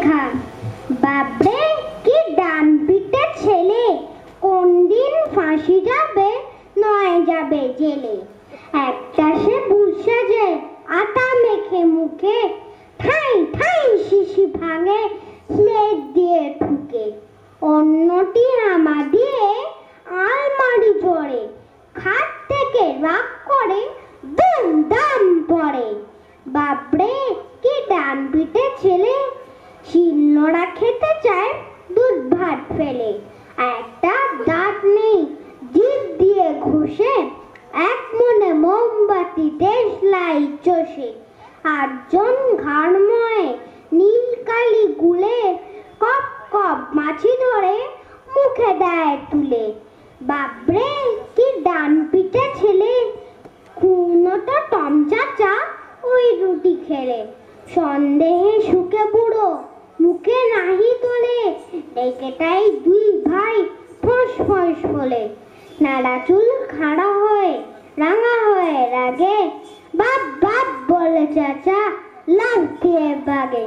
খা বাপরে কি ডান পিটে ছেলে, কোন দিন ফাঁসি যাবে নয় যাবে জেলে। একটা সে বুঝছে যে আটা মেখে মুখে, ঠাই ঠাই শিশি ভাঙে স্লেট দিয়ে ঠুকে। অন্যটি হামা দিয়ে আলমারি জড়ে, খাট থেকে রাগ করে দুম দাম পড়ে। বাপরে কি ডান পিটে ছেলে, শিলনোড়া খেতে চায় দুধ ভাত ফেলে। একটা দাঁত নেই জিভ দিয়ে ঘষে, এক মনে মোমবাতি দেশলাই চষে। আটজন ঘাড়ময় নীল কালি গুলে, কপ কপ মাছি ধরে মুখে দেয় তুলে। বাপরে কি ডান পিটে ছেলে, কুনোটা টম চাচা ওই রুটি খেলে। সন্দেহে শুকে বুড়ো মুখে নাহি তোলে, ডেকেটাই দুই ভাই ফোঁস ফোঁস বলে। নাড়া চুল খাড়া হয়ে রাঙা হয়ে রাগে, বাপ বাপ বলে চাচা লাফ দিয়ে বাগে।